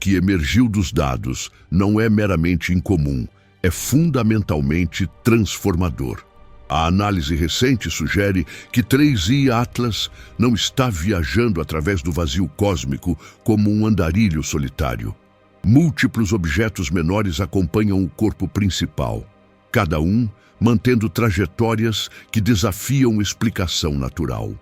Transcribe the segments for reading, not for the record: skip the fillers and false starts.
que emergiu dos dados não é meramente incomum, é fundamentalmente transformador. A análise recente sugere que 3i Atlas não está viajando através do vazio cósmico como um andarilho solitário. Múltiplos objetos menores acompanham o corpo principal, cada um mantendo trajetórias que desafiam explicação natural.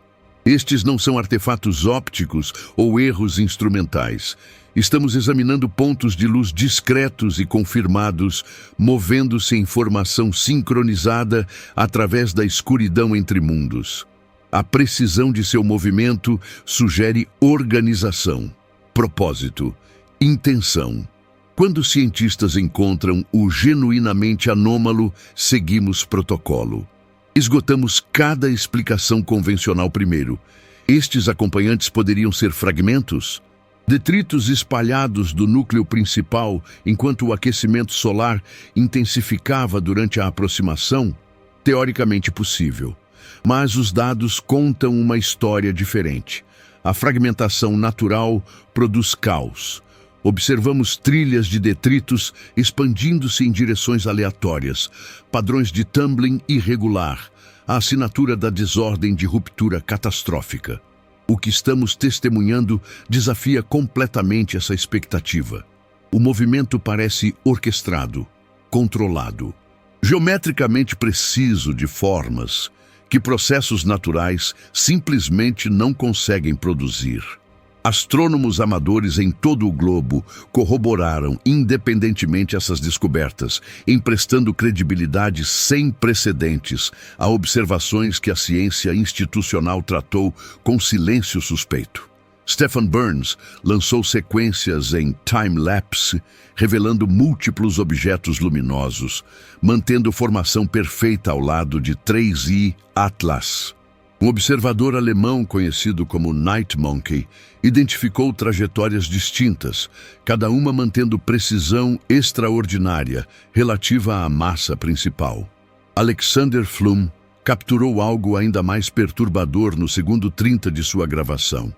Estes não são artefatos ópticos ou erros instrumentais. Estamos examinando pontos de luz discretos e confirmados, movendo-se em formação sincronizada através da escuridão entre mundos. A precisão de seu movimento sugere organização, propósito, intenção. Quando cientistas encontram o genuinamente anômalo, seguimos protocolo. Esgotamos cada explicação convencional primeiro. Estes acompanhantes poderiam ser fragmentos? Detritos espalhados do núcleo principal enquanto o aquecimento solar intensificava durante a aproximação? Teoricamente possível. Mas os dados contam uma história diferente. A fragmentação natural produz caos. Observamos trilhas de detritos expandindo-se em direções aleatórias, padrões de tumbling irregular, a assinatura da desordem de ruptura catastrófica. O que estamos testemunhando desafia completamente essa expectativa. O movimento parece orquestrado, controlado, geometricamente preciso de formas que processos naturais simplesmente não conseguem produzir. Astrônomos amadores em todo o globo corroboraram independentemente essas descobertas, emprestando credibilidade sem precedentes a observações que a ciência institucional tratou com silêncio suspeito. Stephen Burns lançou sequências em time-lapse, revelando múltiplos objetos luminosos, mantendo formação perfeita ao lado de 3i Atlas. Um observador alemão conhecido como Night Monkey identificou trajetórias distintas, cada uma mantendo precisão extraordinária relativa à massa principal. Alexander Flum capturou algo ainda mais perturbador no segundo 30 de sua gravação.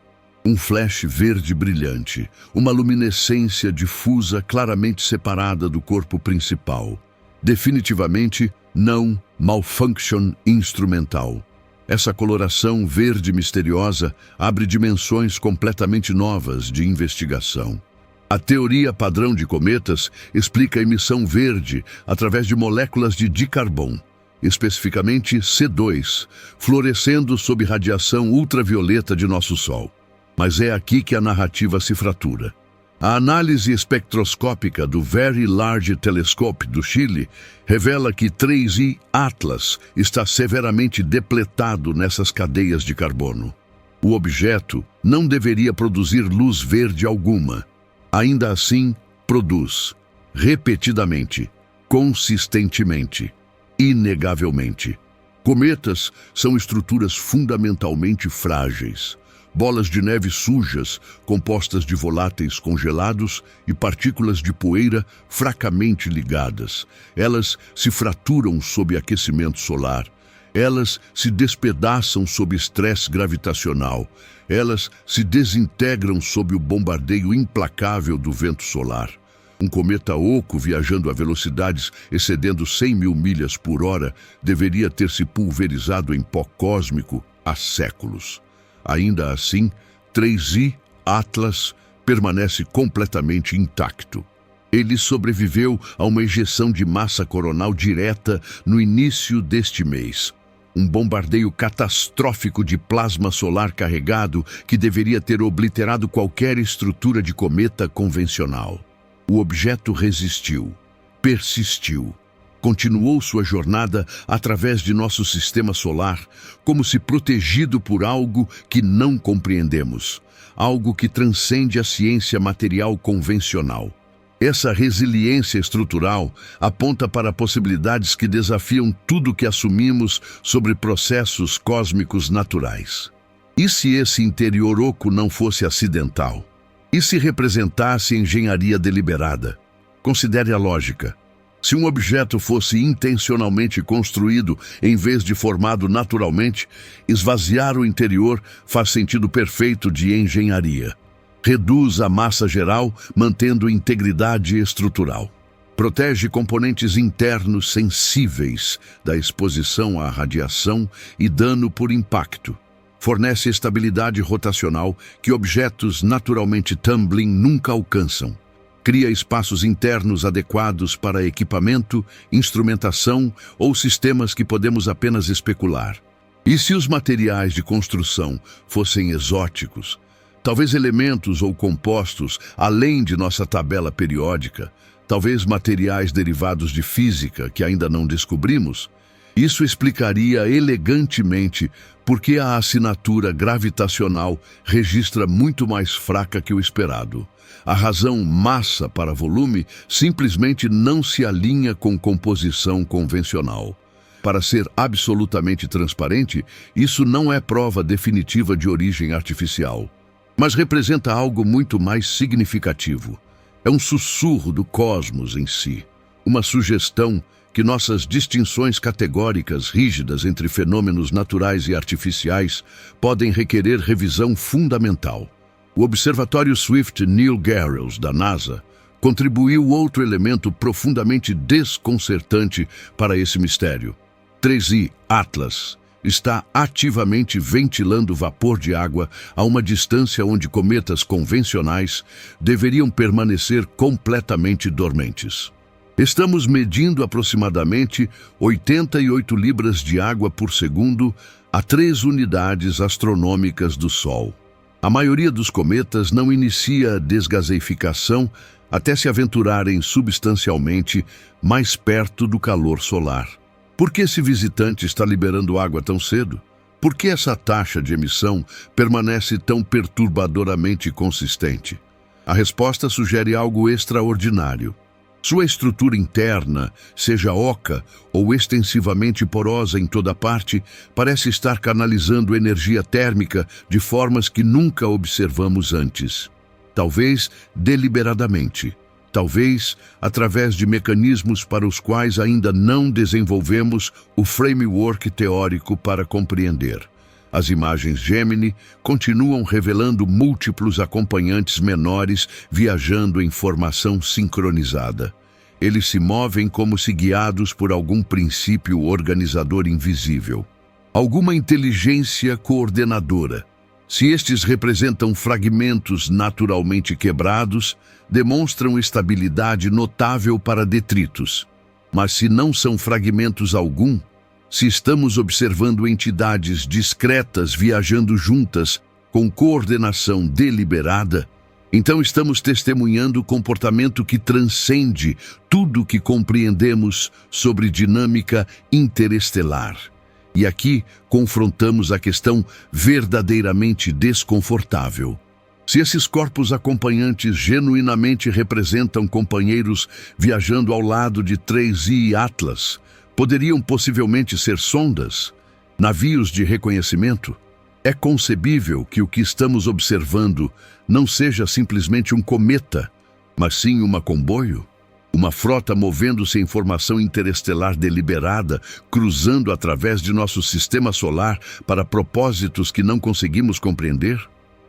Um flash verde brilhante, uma luminescência difusa claramente separada do corpo principal. Definitivamente não malfunction instrumental. Essa coloração verde misteriosa abre dimensões completamente novas de investigação. A teoria padrão de cometas explica a emissão verde através de moléculas de dicarbono, especificamente C2, fluorescendo sob radiação ultravioleta de nosso Sol. Mas é aqui que a narrativa se fratura. A análise espectroscópica do Very Large Telescope do Chile revela que 3i Atlas está severamente depletado nessas cadeias de carbono. O objeto não deveria produzir luz verde alguma. Ainda assim, produz, repetidamente, consistentemente, inegavelmente. Cometas são estruturas fundamentalmente frágeis. Bolas de neve sujas, compostas de voláteis congelados e partículas de poeira fracamente ligadas. Elas se fraturam sob aquecimento solar. Elas se despedaçam sob estresse gravitacional. Elas se desintegram sob o bombardeio implacável do vento solar. Um cometa oco viajando a velocidades excedendo 100 mil milhas por hora deveria ter se pulverizado em pó cósmico há séculos. Ainda assim, 3i Atlas permanece completamente intacto. Ele sobreviveu a uma ejeção de massa coronal direta no início deste mês. Um bombardeio catastrófico de plasma solar carregado que deveria ter obliterado qualquer estrutura de cometa convencional. O objeto resistiu, persistiu. Continuou sua jornada através de nosso sistema solar, como se protegido por algo que não compreendemos, algo que transcende a ciência material convencional. Essa resiliência estrutural aponta para possibilidades que desafiam tudo o que assumimos sobre processos cósmicos naturais. E se esse interior oco não fosse acidental? E se representasse engenharia deliberada? Considere a lógica. Se um objeto fosse intencionalmente construído em vez de formado naturalmente, esvaziar o interior faz sentido perfeito de engenharia. Reduz a massa geral, mantendo integridade estrutural. Protege componentes internos sensíveis da exposição à radiação e dano por impacto. Fornece estabilidade rotacional que objetos naturalmente tumbling nunca alcançam. Cria espaços internos adequados para equipamento, instrumentação ou sistemas que podemos apenas especular. E se os materiais de construção fossem exóticos, talvez elementos ou compostos além de nossa tabela periódica, talvez materiais derivados de física que ainda não descobrimos, isso explicaria elegantemente por que a assinatura gravitacional registra muito mais fraca que o esperado. A razão massa para volume simplesmente não se alinha com composição convencional. Para ser absolutamente transparente, isso não é prova definitiva de origem artificial, mas representa algo muito mais significativo. É um sussurro do cosmos em si, uma sugestão que nossas distinções categóricas rígidas entre fenômenos naturais e artificiais podem requerer revisão fundamental. O Observatório Swift-Neil Gehrels, da NASA, contribuiu outro elemento profundamente desconcertante para esse mistério. 3I Atlas está ativamente ventilando vapor de água a uma distância onde cometas convencionais deveriam permanecer completamente dormentes. Estamos medindo aproximadamente 88 libras de água por segundo a 3 unidades astronômicas do Sol. A maioria dos cometas não inicia a desgaseificação até se aventurarem substancialmente mais perto do calor solar. Por que esse visitante está liberando água tão cedo? Por que essa taxa de emissão permanece tão perturbadoramente consistente? A resposta sugere algo extraordinário. Sua estrutura interna, seja oca ou extensivamente porosa em toda parte, parece estar canalizando energia térmica de formas que nunca observamos antes. Talvez deliberadamente, talvez através de mecanismos para os quais ainda não desenvolvemos o framework teórico para compreender. As imagens Gemini continuam revelando múltiplos acompanhantes menores viajando em formação sincronizada. Eles se movem como se guiados por algum princípio organizador invisível, alguma inteligência coordenadora. Se estes representam fragmentos naturalmente quebrados, demonstram estabilidade notável para detritos. Mas se não são fragmentos algum, se estamos observando entidades discretas viajando juntas com coordenação deliberada, então estamos testemunhando comportamento que transcende tudo o que compreendemos sobre dinâmica interestelar. E aqui confrontamos a questão verdadeiramente desconfortável. Se esses corpos acompanhantes genuinamente representam companheiros viajando ao lado de 3I Atlas, poderiam possivelmente ser sondas, navios de reconhecimento? É concebível que o que estamos observando não seja simplesmente um cometa, mas sim uma comboio? Uma frota movendo-se em formação interestelar deliberada, cruzando através de nosso sistema solar para propósitos que não conseguimos compreender?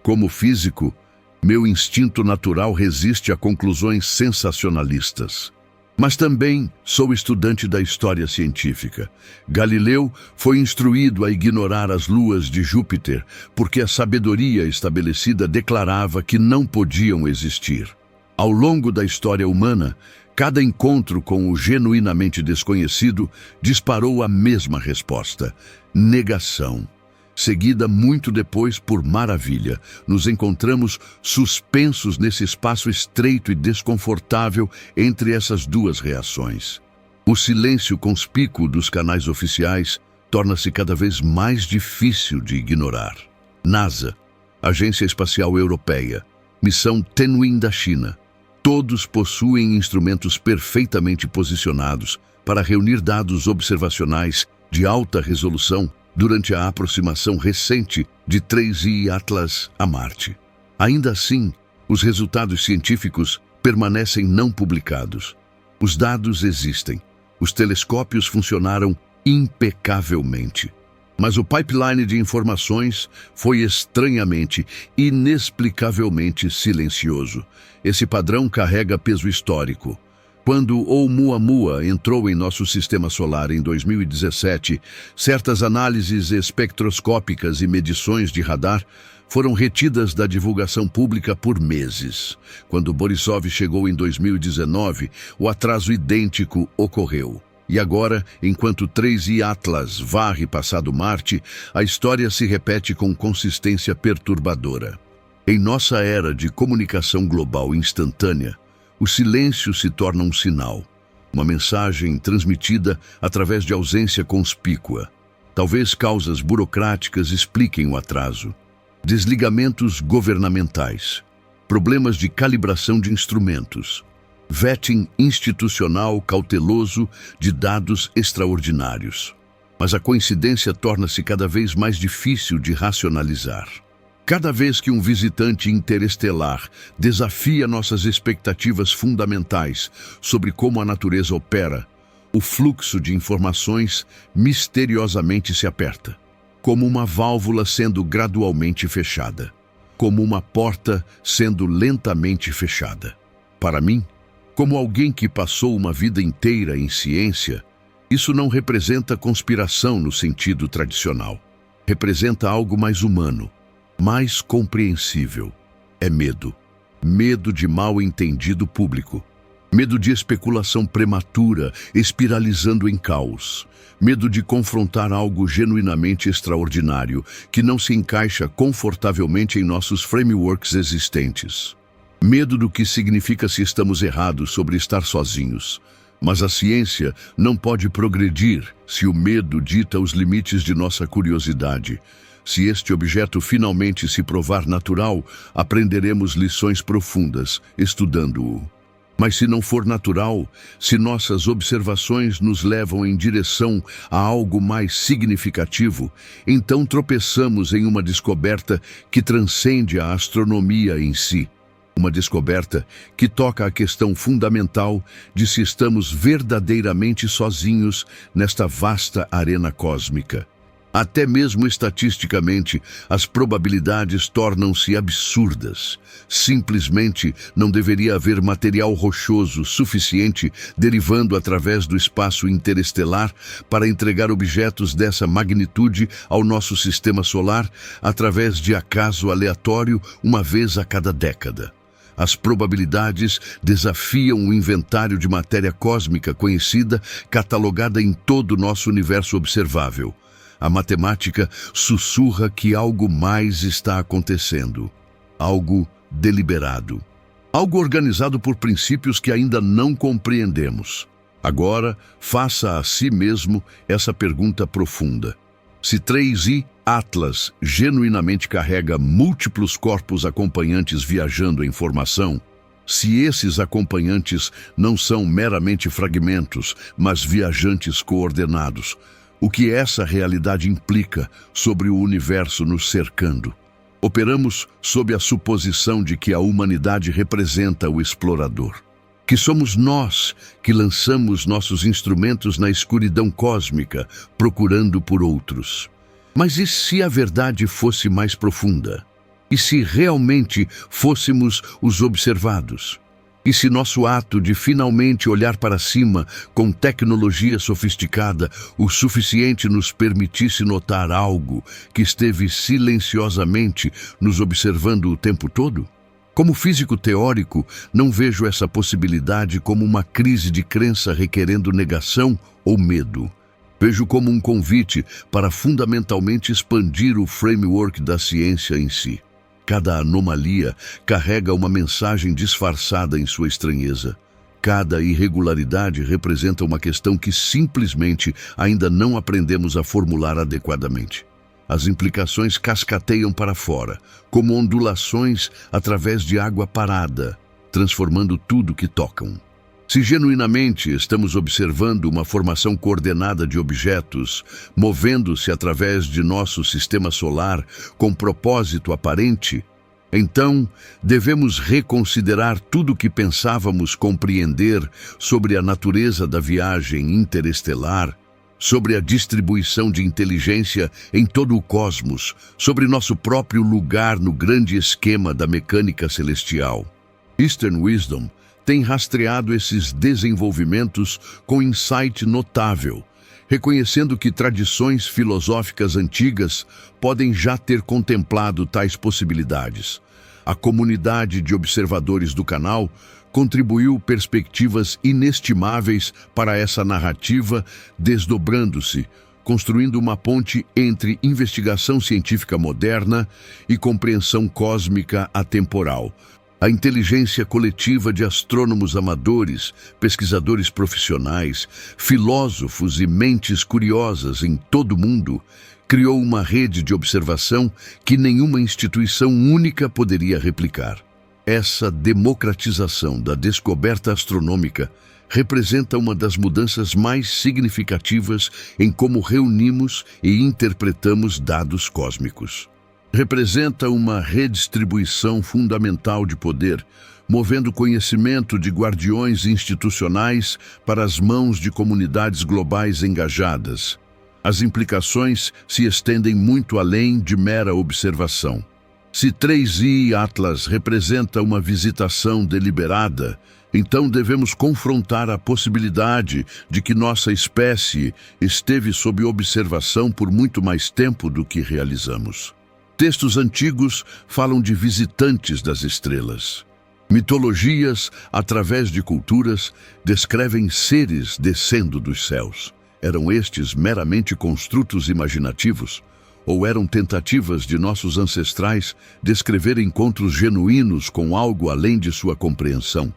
Como físico, meu instinto natural resiste a conclusões sensacionalistas. Mas também sou estudante da história científica. Galileu foi instruído a ignorar as luas de Júpiter porque a sabedoria estabelecida declarava que não podiam existir. Ao longo da história humana, cada encontro com o genuinamente desconhecido disparou a mesma resposta: negação. Seguida muito depois por maravilha, nos encontramos suspensos nesse espaço estreito e desconfortável entre essas duas reações. O silêncio conspícuo dos canais oficiais torna-se cada vez mais difícil de ignorar. NASA, Agência Espacial Europeia, Missão Tianwen da China. Todos possuem instrumentos perfeitamente posicionados para reunir dados observacionais de alta resolução durante a aproximação recente de 3I Atlas a Marte. Ainda assim, os resultados científicos permanecem não publicados. Os dados existem. Os telescópios funcionaram impecavelmente. Mas o pipeline de informações foi estranhamente, inexplicavelmente silencioso. Esse padrão carrega peso histórico. Quando Oumuamua entrou em nosso sistema solar em 2017, certas análises espectroscópicas e medições de radar foram retidas da divulgação pública por meses. Quando Borisov chegou em 2019, o atraso idêntico ocorreu. E agora, enquanto 3I Atlas varre passado Marte, a história se repete com consistência perturbadora. Em nossa era de comunicação global instantânea, o silêncio se torna um sinal, uma mensagem transmitida através de ausência conspícua. Talvez causas burocráticas expliquem o atraso. Desligamentos governamentais, problemas de calibração de instrumentos, vetting institucional cauteloso de dados extraordinários. Mas a coincidência torna-se cada vez mais difícil de racionalizar. Cada vez que um visitante interestelar desafia nossas expectativas fundamentais sobre como a natureza opera, o fluxo de informações misteriosamente se aperta, como uma válvula sendo gradualmente fechada, como uma porta sendo lentamente fechada. Para mim, como alguém que passou uma vida inteira em ciência, isso não representa conspiração no sentido tradicional. Representa algo mais humano, mais compreensível. É medo. Medo de mal-entendido público. Medo de especulação prematura, espiralizando em caos. Medo de confrontar algo genuinamente extraordinário, que não se encaixa confortavelmente em nossos frameworks existentes. Medo do que significa se estamos errados sobre estar sozinhos. Mas a ciência não pode progredir se o medo dita os limites de nossa curiosidade. Se este objeto finalmente se provar natural, aprenderemos lições profundas, estudando-o. Mas se não for natural, se nossas observações nos levam em direção a algo mais significativo, então tropeçamos em uma descoberta que transcende a astronomia em si. Uma descoberta que toca a questão fundamental de se estamos verdadeiramente sozinhos nesta vasta arena cósmica. Até mesmo estatisticamente, as probabilidades tornam-se absurdas. Simplesmente não deveria haver material rochoso suficiente derivando através do espaço interestelar para entregar objetos dessa magnitude ao nosso sistema solar através de acaso aleatório uma vez a cada década. As probabilidades desafiam o inventário de matéria cósmica conhecida, catalogada em todo o nosso universo observável. A matemática sussurra que algo mais está acontecendo. Algo deliberado. Algo organizado por princípios que ainda não compreendemos. Agora, faça a si mesmo essa pergunta profunda. Se 3I Atlas genuinamente carrega múltiplos corpos acompanhantes viajando em formação, se esses acompanhantes não são meramente fragmentos, mas viajantes coordenados, o que essa realidade implica sobre o universo nos cercando? Operamos sob a suposição de que a humanidade representa o explorador, que somos nós que lançamos nossos instrumentos na escuridão cósmica, procurando por outros. Mas e se a verdade fosse mais profunda? E se realmente fôssemos os observados? E se nosso ato de finalmente olhar para cima com tecnologia sofisticada o suficiente nos permitisse notar algo que esteve silenciosamente nos observando o tempo todo? Como físico teórico, não vejo essa possibilidade como uma crise de crença requerendo negação ou medo. Vejo como um convite para fundamentalmente expandir o framework da ciência em si. Cada anomalia carrega uma mensagem disfarçada em sua estranheza. Cada irregularidade representa uma questão que simplesmente ainda não aprendemos a formular adequadamente. As implicações cascateiam para fora, como ondulações através de água parada, transformando tudo que tocam. Se genuinamente estamos observando uma formação coordenada de objetos, movendo-se através de nosso sistema solar com propósito aparente, então devemos reconsiderar tudo o que pensávamos compreender sobre a natureza da viagem interestelar. sobre a distribuição de inteligência em todo o cosmos, sobre nosso próprio lugar no grande esquema da mecânica celestial. Eastern Wisdom tem rastreado esses desenvolvimentos com insight notável, reconhecendo que tradições filosóficas antigas podem já ter contemplado tais possibilidades. A comunidade de observadores do canal contribuiu perspectivas inestimáveis para essa narrativa, desdobrando-se, construindo uma ponte entre investigação científica moderna e compreensão cósmica atemporal. A inteligência coletiva de astrônomos amadores, pesquisadores profissionais, filósofos e mentes curiosas em todo o mundo criou uma rede de observação que nenhuma instituição única poderia replicar. Essa democratização da descoberta astronômica representa uma das mudanças mais significativas em como reunimos e interpretamos dados cósmicos. Representa uma redistribuição fundamental de poder, movendo conhecimento de guardiões institucionais para as mãos de comunidades globais engajadas. As implicações se estendem muito além de mera observação. Se 3i Atlas representa uma visitação deliberada, então devemos confrontar a possibilidade de que nossa espécie esteve sob observação por muito mais tempo do que realizamos. Textos antigos falam de visitantes das estrelas. Mitologias, através de culturas, descrevem seres descendo dos céus. Eram estes meramente construtos imaginativos? Ou eram tentativas de nossos ancestrais descrever encontros genuínos com algo além de sua compreensão?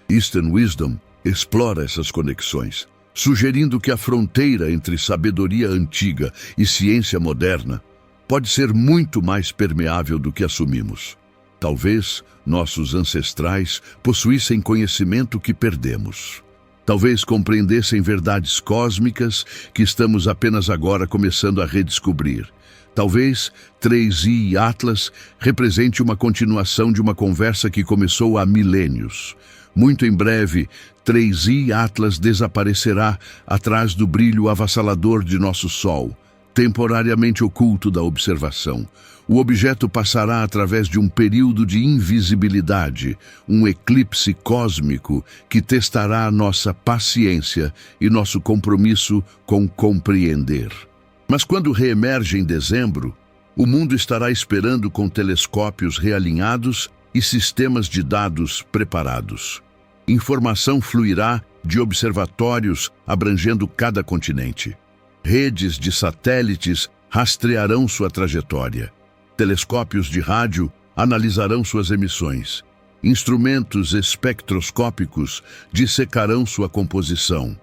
Eastern Wisdom explora essas conexões, sugerindo que a fronteira entre sabedoria antiga e ciência moderna pode ser muito mais permeável do que assumimos. Talvez nossos ancestrais possuíssem conhecimento que perdemos. Talvez compreendessem verdades cósmicas que estamos apenas agora começando a redescobrir. Talvez 3i Atlas represente uma continuação de uma conversa que começou há milênios. Muito em breve, 3i Atlas desaparecerá atrás do brilho avassalador de nosso Sol, temporariamente oculto da observação. O objeto passará através de um período de invisibilidade, um eclipse cósmico que testará nossa paciência e nosso compromisso com compreender. Mas quando reemerge em dezembro, o mundo estará esperando com telescópios realinhados e sistemas de dados preparados. Informação fluirá de observatórios abrangendo cada continente. Redes de satélites rastrearão sua trajetória. Telescópios de rádio analisarão suas emissões. Instrumentos espectroscópicos dissecarão sua composição.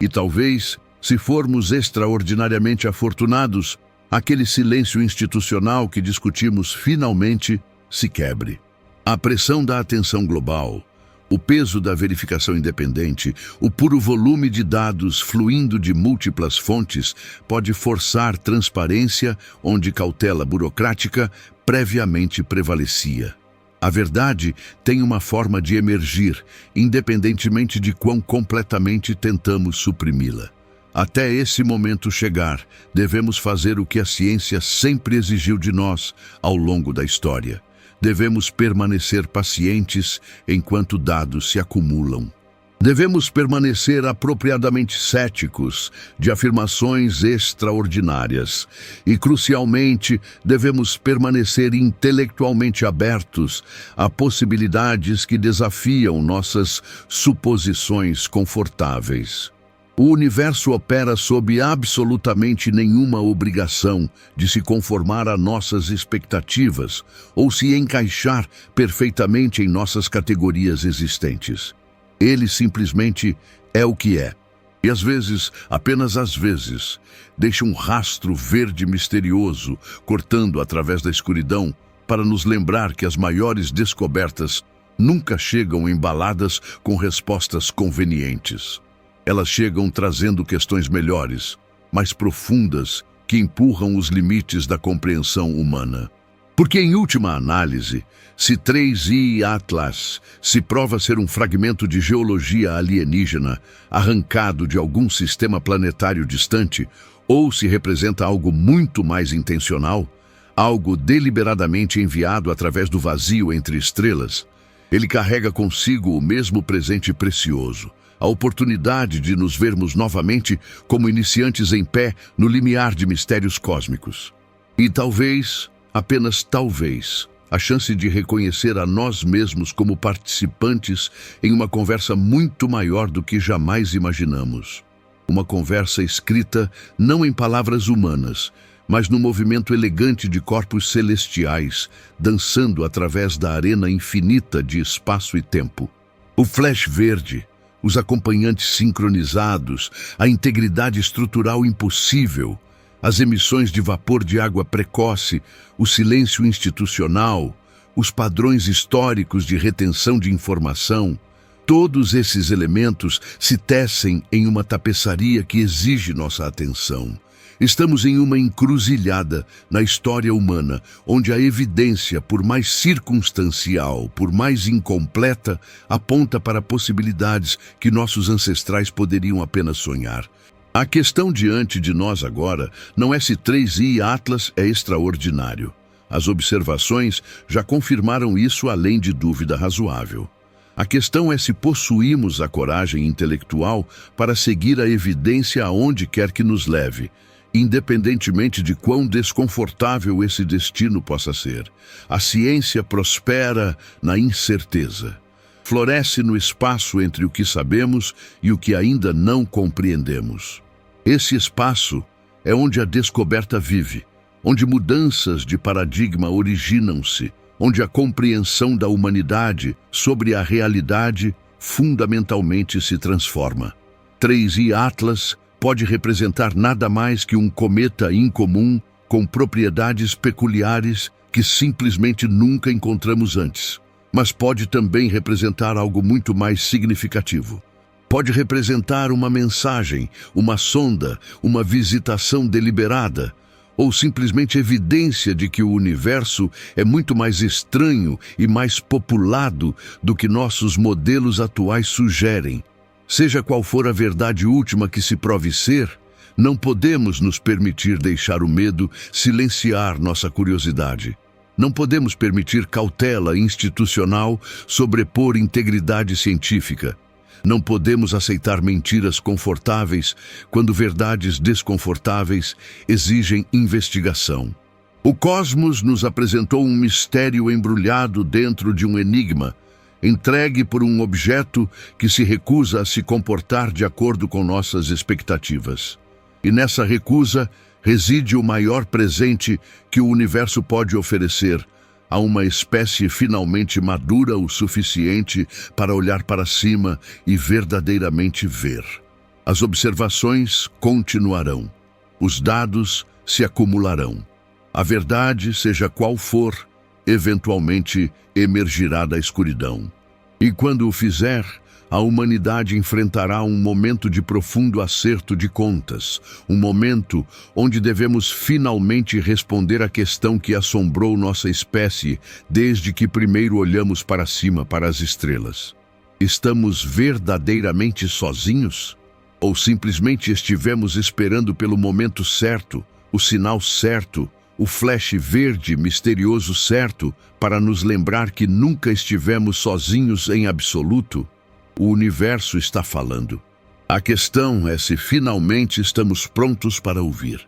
E talvez, se formos extraordinariamente afortunados, aquele silêncio institucional que discutimos finalmente se quebre. A pressão da atenção global, o peso da verificação independente, o puro volume de dados fluindo de múltiplas fontes pode forçar transparência onde cautela burocrática previamente prevalecia. A verdade tem uma forma de emergir, independentemente de quão completamente tentamos suprimi-la. Até esse momento chegar, devemos fazer o que a ciência sempre exigiu de nós ao longo da história. Devemos permanecer pacientes enquanto dados se acumulam. Devemos permanecer apropriadamente céticos de afirmações extraordinárias e, crucialmente, devemos permanecer intelectualmente abertos a possibilidades que desafiam nossas suposições confortáveis. O universo opera sob absolutamente nenhuma obrigação de se conformar a nossas expectativas ou se encaixar perfeitamente em nossas categorias existentes. Ele simplesmente é o que é. E às vezes, apenas às vezes, deixa um rastro verde misterioso cortando através da escuridão para nos lembrar que as maiores descobertas nunca chegam embaladas com respostas convenientes. Elas chegam trazendo questões melhores, mais profundas, que empurram os limites da compreensão humana. Porque, em última análise, se 3I Atlas se prova ser um fragmento de geologia alienígena arrancado de algum sistema planetário distante, ou se representa algo muito mais intencional, algo deliberadamente enviado através do vazio entre estrelas, ele carrega consigo o mesmo presente precioso, a oportunidade de nos vermos novamente como iniciantes em pé no limiar de mistérios cósmicos. E talvez, apenas talvez, a chance de reconhecer a nós mesmos como participantes em uma conversa muito maior do que jamais imaginamos. Uma conversa escrita não em palavras humanas, mas no movimento elegante de corpos celestiais, dançando através da arena infinita de espaço e tempo. O flash verde, os acompanhantes sincronizados, a integridade estrutural impossível, as emissões de vapor de água precoce, o silêncio institucional, os padrões históricos de retenção de informação, todos esses elementos se tecem em uma tapeçaria que exige nossa atenção. Estamos em uma encruzilhada na história humana, onde a evidência, por mais circunstancial, por mais incompleta, aponta para possibilidades que nossos ancestrais poderiam apenas sonhar. A questão diante de nós agora não é se 3I Atlas é extraordinário. As observações já confirmaram isso além de dúvida razoável. A questão é se possuímos a coragem intelectual para seguir a evidência aonde quer que nos leve, independentemente de quão desconfortável esse destino possa ser. A ciência prospera na incerteza. Floresce no espaço entre o que sabemos e o que ainda não compreendemos. Esse espaço é onde a descoberta vive, onde mudanças de paradigma originam-se, onde a compreensão da humanidade sobre a realidade fundamentalmente se transforma. 3I Atlas pode representar nada mais que um cometa incomum com propriedades peculiares que simplesmente nunca encontramos antes. Mas pode também representar algo muito mais significativo. Pode representar uma mensagem, uma sonda, uma visitação deliberada, ou simplesmente evidência de que o universo é muito mais estranho e mais populado do que nossos modelos atuais sugerem. Seja qual for a verdade última que se prove ser, não podemos nos permitir deixar o medo silenciar nossa curiosidade. Não podemos permitir cautela institucional sobrepor integridade científica. Não podemos aceitar mentiras confortáveis quando verdades desconfortáveis exigem investigação. O cosmos nos apresentou um mistério embrulhado dentro de um enigma, entregue por um objeto que se recusa a se comportar de acordo com nossas expectativas. E nessa recusa reside o maior presente que o universo pode oferecer a uma espécie finalmente madura o suficiente para olhar para cima e verdadeiramente ver. As observações continuarão. Os dados se acumularão. A verdade, seja qual for, eventualmente emergirá da escuridão. E quando o fizer, a humanidade enfrentará um momento de profundo acerto de contas, um momento onde devemos finalmente responder à questão que assombrou nossa espécie desde que primeiro olhamos para cima para as estrelas. Estamos verdadeiramente sozinhos? Ou simplesmente estivemos esperando pelo momento certo, o sinal certo, o flash verde misterioso certo para nos lembrar que nunca estivemos sozinhos em absoluto? O universo está falando. A questão é se finalmente estamos prontos para ouvir.